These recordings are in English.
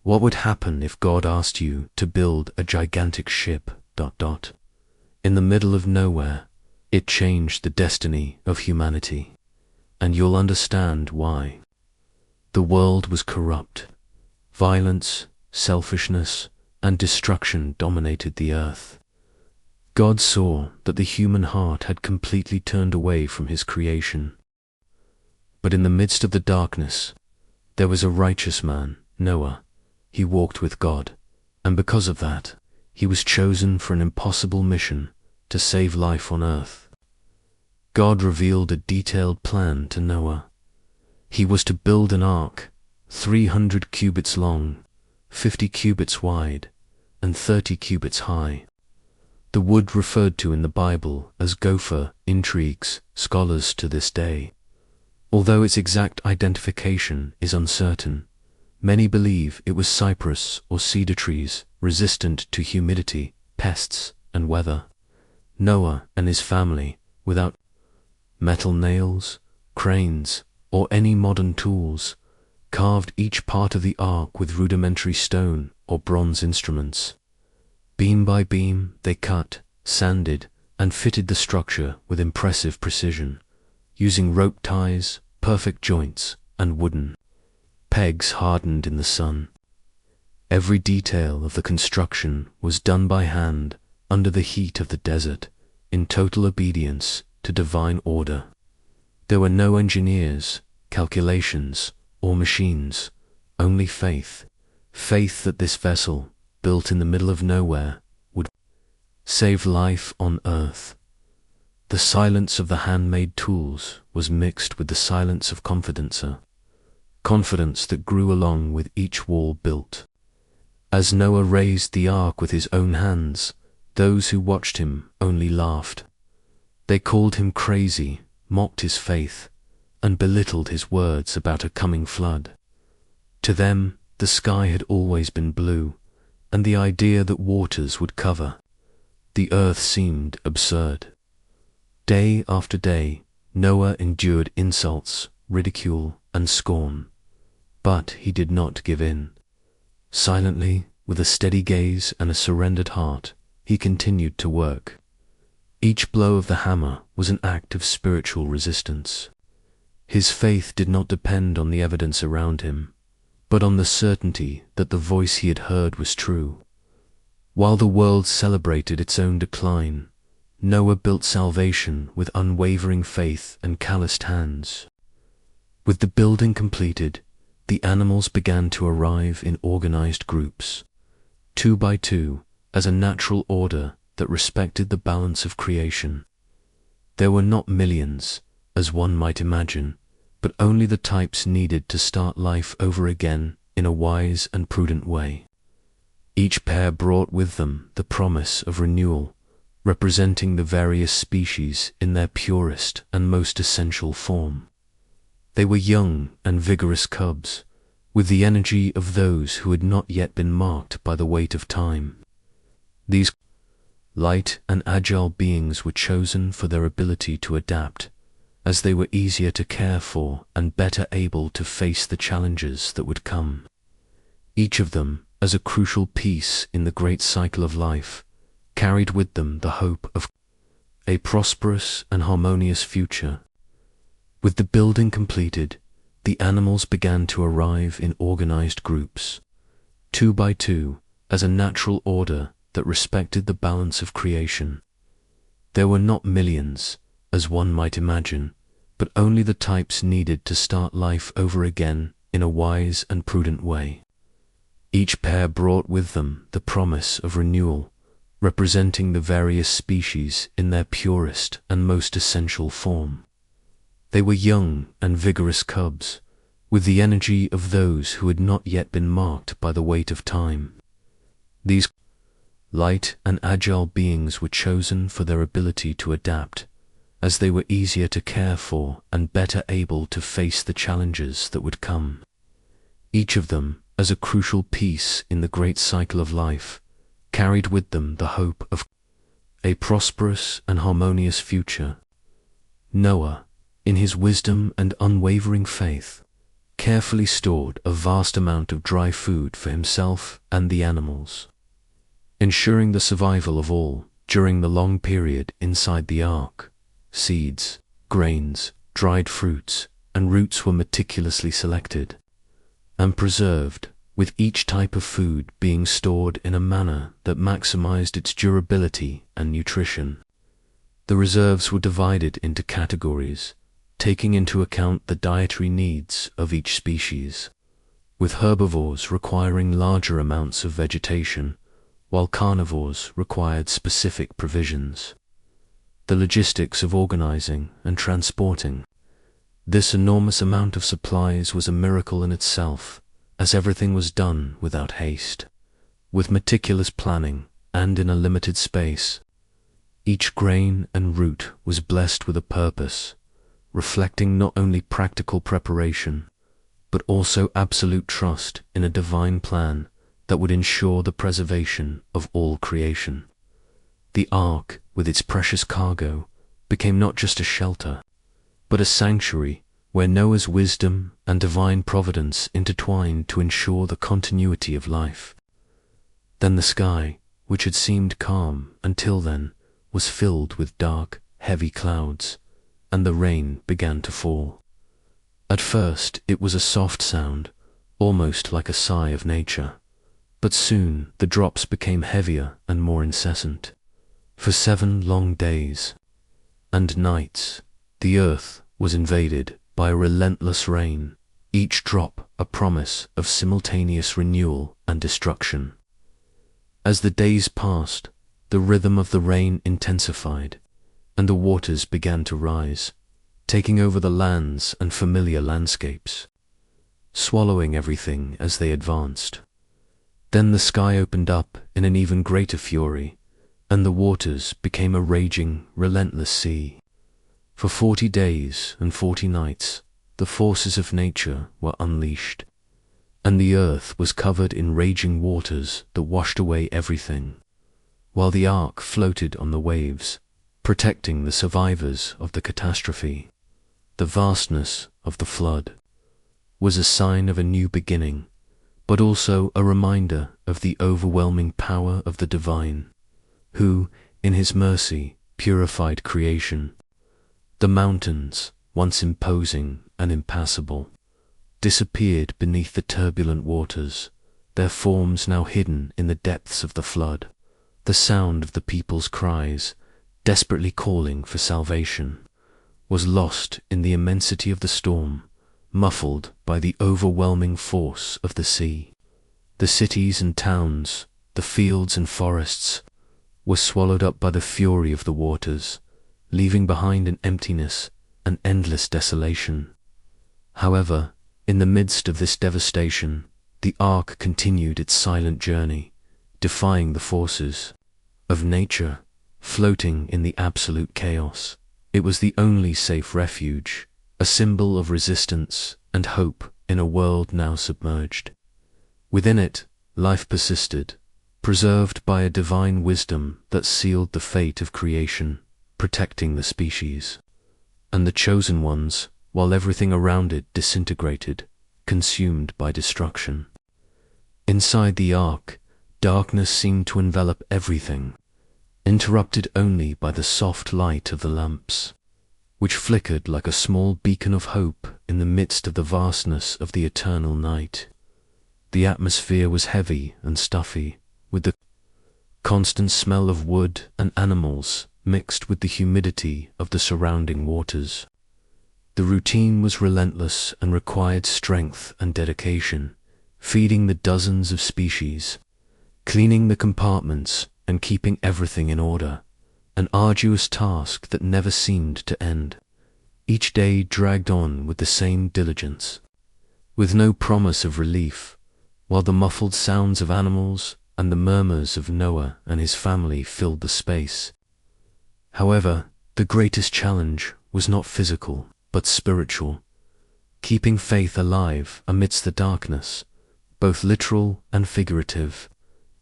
What would happen if God asked you to build a gigantic ship, in the middle of nowhere? It changed the destiny of humanity, and you'll understand why. The world was corrupt. Violence, selfishness, and destruction dominated the earth. God saw that the human heart had completely turned away from his creation. But in the midst of the darkness, there was a righteous man, Noah. He walked with God, and because of that, he was chosen for an impossible mission to save life on earth. God revealed a detailed plan to Noah. He was to build an ark 300 cubits long, 50 cubits wide, and 30 cubits high. The wood referred to in the Bible as gopher intrigues scholars to this day. Although its exact identification is uncertain, many believe it was cypress or cedar trees resistant to humidity, pests, and weather. Noah and his family, without metal nails, cranes, or any modern tools, carved each part of the ark with rudimentary stone or bronze instruments. Beam by beam, they cut, sanded, and fitted the structure with impressive precision, using rope ties, perfect joints, and wooden pegs hardened in the sun. Every detail of the construction was done by hand under the heat of the desert, in total obedience to divine order. There were no engineers, calculations, or machines, only faith. Faith that this vessel, built in the middle of nowhere, would save life on earth. The silence of the handmade tools was mixed with the silence of confidence that grew along with each wall built. As Noah raised the ark with his own hands, those who watched him only laughed. They called him crazy, mocked his faith, and belittled his words about a coming flood. To them, the sky had always been blue, and the idea that waters would cover the earth seemed absurd. Day after day, Noah endured insults, ridicule, and scorn. But he did not give in. Silently, with a steady gaze and a surrendered heart, he continued to work. Each blow of the hammer was an act of spiritual resistance. His faith did not depend on the evidence around him, but on the certainty that the voice he had heard was true. While the world celebrated its own decline, Noah built salvation with unwavering faith and calloused hands. With the building completed, the animals began to arrive in organized groups, 2 by 2, as a natural order that respected the balance of creation. There were not millions, as one might imagine, but only the types needed to start life over again in a wise and prudent way. Each pair brought with them the promise of renewal, representing the various species in their purest and most essential form. They were young and vigorous cubs, with the energy of those who had not yet been marked by the weight of time. These light and agile beings were chosen for their ability to adapt, as they were easier to care for and better able to face the challenges that would come. Each of them, as a crucial piece in the great cycle of life, carried with them the hope of a prosperous and harmonious future. With the building completed, the animals began to arrive in organized groups, 2 by 2, as a natural order that respected the balance of creation. There were not millions, as one might imagine, but only the types needed to start life over again in a wise and prudent way. Each pair brought with them the promise of renewal, representing the various species in their purest and most essential form. They were young and vigorous cubs, with the energy of those who had not yet been marked by the weight of time. These light and agile beings were chosen for their ability to adapt, as they were easier to care for and better able to face the challenges that would come. Each of them, as a crucial piece in the great cycle of life, carried with them the hope of a prosperous and harmonious future. Noah, in his wisdom and unwavering faith, carefully stored a vast amount of dry food for himself and the animals, ensuring the survival of all during the long period inside the ark. Seeds, grains, dried fruits, and roots were meticulously selected and preserved, with each type of food being stored in a manner that maximized its durability and nutrition. The reserves were divided into categories, taking into account the dietary needs of each species, with herbivores requiring larger amounts of vegetation, while carnivores required specific provisions. The logistics of organizing and transporting this enormous amount of supplies was a miracle in itself, as everything was done without haste, with meticulous planning and in a limited space. Each grain and root was blessed with a purpose, reflecting not only practical preparation, but also absolute trust in a divine plan that would ensure the preservation of all creation. The ark, with its precious cargo, became not just a shelter, but a sanctuary where Noah's wisdom and divine providence intertwined to ensure the continuity of life. Then the sky, which had seemed calm until then, was filled with dark, heavy clouds, and the rain began to fall. At first it was a soft sound, almost like a sigh of nature, but soon the drops became heavier and more incessant. For 7 long days and nights, the earth was invaded by a relentless rain, each drop a promise of simultaneous renewal and destruction. As the days passed, the rhythm of the rain intensified, and the waters began to rise, taking over the lands and familiar landscapes, swallowing everything as they advanced. Then the sky opened up in an even greater fury, and the waters became a raging, relentless sea. For 40 days and 40 nights, the forces of nature were unleashed, and the earth was covered in raging waters that washed away everything, while the ark floated on the waves, protecting the survivors of the catastrophe. The vastness of the flood was a sign of a new beginning, but also a reminder of the overwhelming power of the divine, who, in his mercy, purified creation. The mountains, once imposing and impassable, disappeared beneath the turbulent waters, their forms now hidden in the depths of the flood. The sound of the people's cries, desperately calling for salvation, was lost in the immensity of the storm, muffled by the overwhelming force of the sea. The cities and towns, the fields and forests, were swallowed up by the fury of the waters, leaving behind an emptiness and endless desolation. However, in the midst of this devastation, the ark continued its silent journey, defying the forces of nature, floating in the absolute chaos. It was the only safe refuge, a symbol of resistance and hope in a world now submerged. Within it, life persisted, preserved by a divine wisdom that sealed the fate of creation, protecting the species and the chosen ones, while everything around it disintegrated, consumed by destruction. Inside the ark, darkness seemed to envelop everything, interrupted only by the soft light of the lamps, which flickered like a small beacon of hope in the midst of the vastness of the eternal night. The atmosphere was heavy and stuffy, with the constant smell of wood and animals mixed with the humidity of the surrounding waters. The routine was relentless and required strength and dedication, feeding the dozens of species, cleaning the compartments and keeping everything in order, an arduous task that never seemed to end. Each day dragged on with the same diligence, with no promise of relief, while the muffled sounds of animals and the murmurs of Noah and his family filled the space. However, the greatest challenge was not physical, but spiritual, keeping faith alive amidst the darkness, both literal and figurative,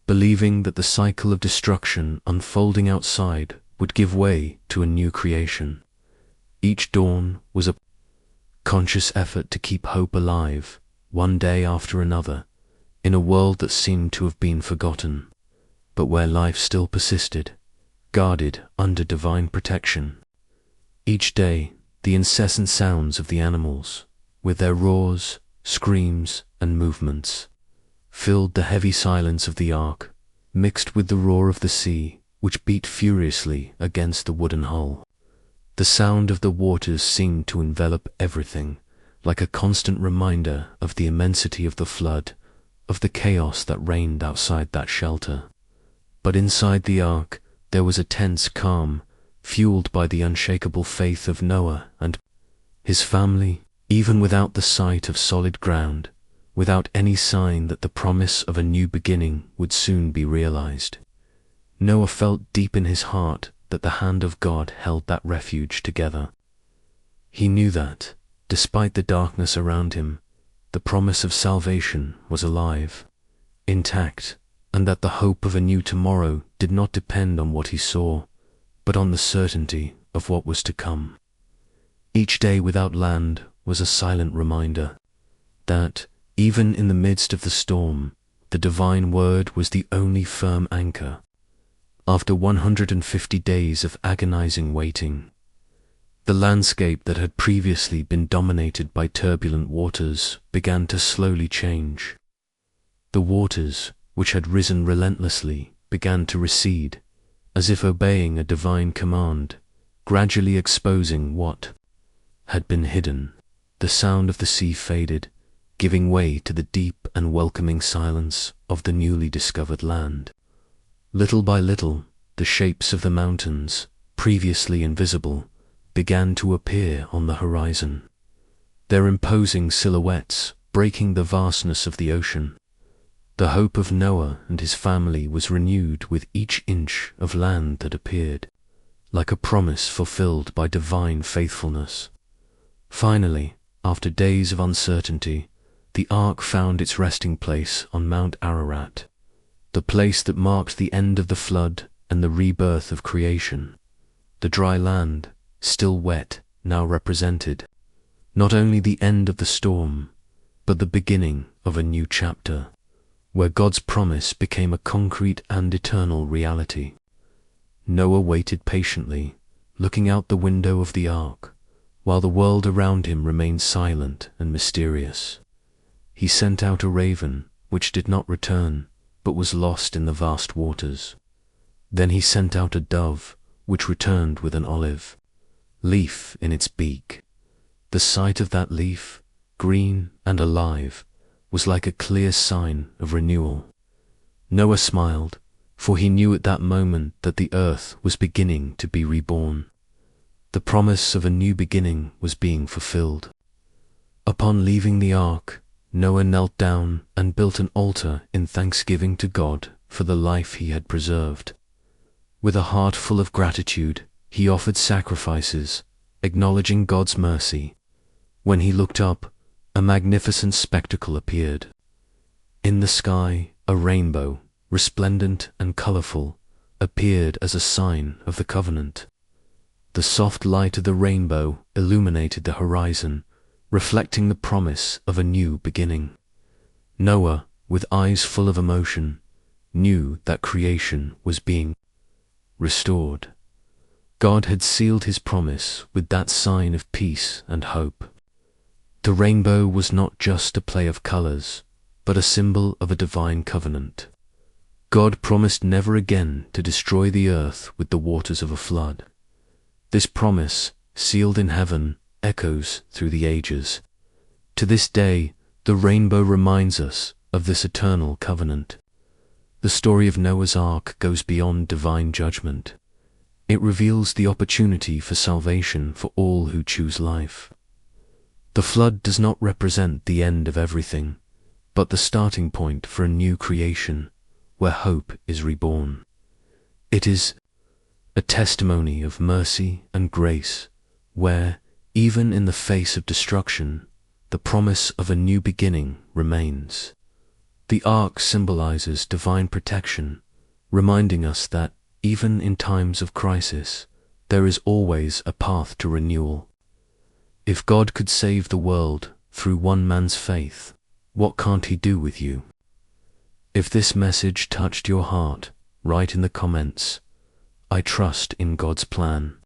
believing that the cycle of destruction unfolding outside would give way to a new creation. Each dawn was a conscious effort to keep hope alive, one day after another, in a world that seemed to have been forgotten, but where life still persisted, guarded under divine protection. Each day, the incessant sounds of the animals, with their roars, screams, and movements, filled the heavy silence of the ark, mixed with the roar of the sea, which beat furiously against the wooden hull. The sound of the waters seemed to envelop everything, like a constant reminder of the immensity of the flood, of the chaos that reigned outside that shelter. But inside the ark there was a tense calm, fueled by the unshakable faith of Noah and his family, even without the sight of solid ground, without any sign that the promise of a new beginning would soon be realized. Noah felt deep in his heart that the hand of God held that refuge together. He knew that, despite the darkness around him, the promise of salvation was alive, intact, and that the hope of a new tomorrow did not depend on what he saw, but on the certainty of what was to come. Each day without land was a silent reminder that, even in the midst of the storm, the divine word was the only firm anchor. After 150 days of agonizing waiting, the landscape that had previously been dominated by turbulent waters began to slowly change. The waters, which had risen relentlessly, began to recede, as if obeying a divine command, gradually exposing what had been hidden. The sound of the sea faded, giving way to the deep and welcoming silence of the newly discovered land. Little by little, the shapes of the mountains, previously invisible, began to appear on the horizon, their imposing silhouettes breaking the vastness of the ocean. The hope of Noah and his family was renewed with each inch of land that appeared, like a promise fulfilled by divine faithfulness. Finally, after days of uncertainty, the ark found its resting place on Mount Ararat, the place that marked the end of the flood and the rebirth of creation. The dry land, still wet, now represented not only the end of the storm, but the beginning of a new chapter, where God's promise became a concrete and eternal reality. Noah waited patiently, looking out the window of the ark, while the world around him remained silent and mysterious. He sent out a raven, which did not return, but was lost in the vast waters. Then he sent out a dove, which returned with an olive leaf in its beak. The sight of that leaf, green and alive, was like a clear sign of renewal. Noah smiled, for he knew at that moment that the earth was beginning to be reborn. The promise of a new beginning was being fulfilled. Upon leaving the ark, Noah knelt down and built an altar in thanksgiving to God for the life he had preserved. With a heart full of gratitude, he offered sacrifices, acknowledging God's mercy. When he looked up, a magnificent spectacle appeared. In the sky, a rainbow, resplendent and colorful, appeared as a sign of the covenant. The soft light of the rainbow illuminated the horizon, reflecting the promise of a new beginning. Noah, with eyes full of emotion, knew that creation was being restored. God had sealed his promise with that sign of peace and hope. The rainbow was not just a play of colors, but a symbol of a divine covenant. God promised never again to destroy the earth with the waters of a flood. This promise, sealed in heaven, echoes through the ages. To this day, the rainbow reminds us of this eternal covenant. The story of Noah's Ark goes beyond divine judgment. It reveals the opportunity for salvation for all who choose life. The flood does not represent the end of everything, but the starting point for a new creation, where hope is reborn. It is a testimony of mercy and grace, where, even in the face of destruction, the promise of a new beginning remains. The ark symbolizes divine protection, reminding us that, even in times of crisis, there is always a path to renewal. If God could save the world through one man's faith, what can't He do with you? If this message touched your heart, write in the comments, I trust in God's plan.